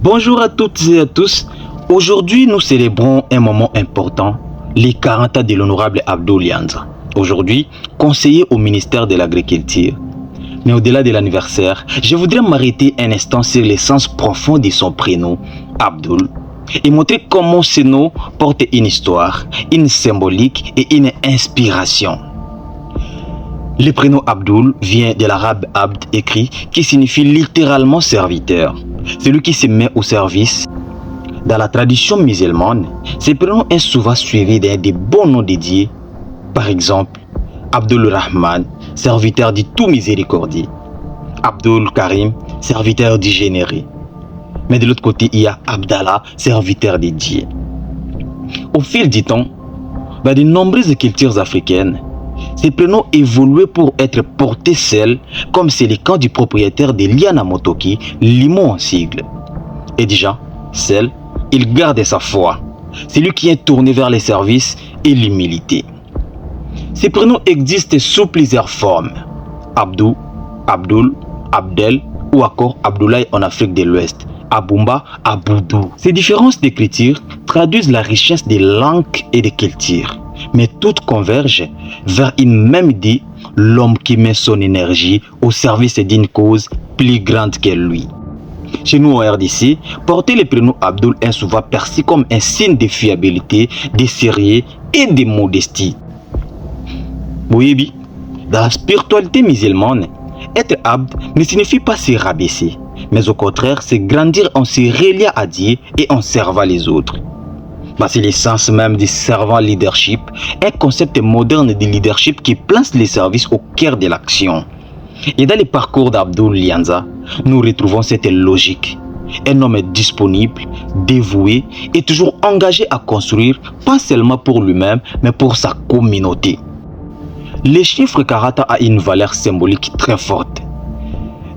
Bonjour à toutes et à tous. Aujourd'hui, nous célébrons un moment important, les 40 ans de l'honorable Abdoul Lianza. Aujourd'hui, conseiller au ministère de l'Agriculture. Mais au-delà de l'anniversaire, je voudrais m'arrêter un instant sur l'essence profonde de son prénom, Abdoul, et montrer comment ce nom porte une histoire, une symbolique et une inspiration. Le prénom Abdoul vient de l'arabe Abd écrit qui signifie littéralement serviteur, celui qui se met au service. Dans la tradition musulmane, ce prénom est souvent suivi d'un des bons noms dédiés. Par exemple, Abdul Rahman, serviteur du tout miséricordieux. Abdul Karim, serviteur du généreux. Mais de l'autre côté, il y a Abdallah, serviteur des dieux. Au fil du temps, dans de nombreuses cultures africaines, ces prénoms évoluaient pour être portés seuls, comme c'est le cas du propriétaire de Liana Motoki, Limon en sigle. Et déjà, seul, il garde sa foi. C'est lui qui est tourné vers les services et l'humilité. Ces prénoms existent sous plusieurs formes. Abdou, Abdoul, Abdel ou encore Abdoulaye en Afrique de l'Ouest. Aboumba, Aboudou. Ces différences d'écriture traduisent la richesse des langues et des cultures. Mais toutes convergent vers une même idée, l'homme qui met son énergie au service d'une cause plus grande que lui. Chez nous en RDC, porter le prénom Abdoul est souvent perçu comme un signe de fiabilité, de sérieux et de modestie. Oui, dans la spiritualité musulmane, être Abd ne signifie pas se rabaisser, mais au contraire, c'est grandir en se reliant à Dieu et en servant les autres. C'est l'essence même du servant leadership, un concept moderne de leadership qui place les services au cœur de l'action. Et dans le parcours d'Abdoul Lianza, nous retrouvons cette logique. Un homme disponible, dévoué et toujours engagé à construire, pas seulement pour lui-même, mais pour sa communauté. Le chiffre 40 a une valeur symbolique très forte.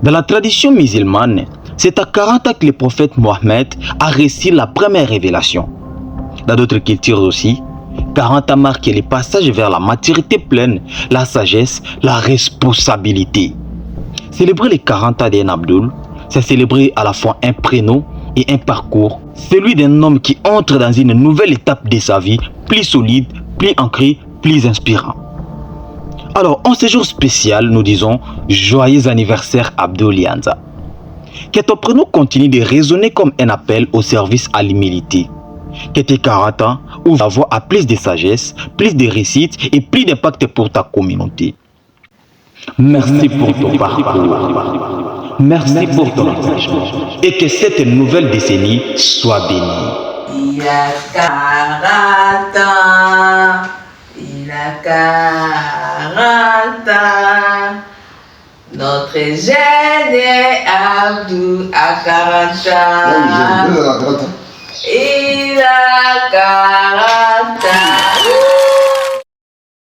Dans la tradition musulmane, c'est à 40 ans que le prophète Mohammed a reçu la première révélation. Dans d'autres cultures aussi, 40 ans marque le passage vers la maturité pleine, la sagesse, la responsabilité. Célébrer les 40 ans d'un Abdoul, c'est célébrer à la fois un prénom et un parcours, celui d'un homme qui entre dans une nouvelle étape de sa vie, plus solide, plus ancrée, plus inspirant. Alors, en ce jour spécial, nous disons joyeux anniversaire Abdoul Lianza. Que ton prénom continue de résonner comme un appel au service à l'humilité. Que tes 40 ans ouvrent la voie à plus de sagesse, plus de réussite et plus d'impact pour ta communauté. Merci pour ton parcours. Merci pour ton engagement. Et que cette nouvelle décennie soit bénie. Il a 40 ans. Il a 40 ans. Notre jeune Abdou a 40 ans.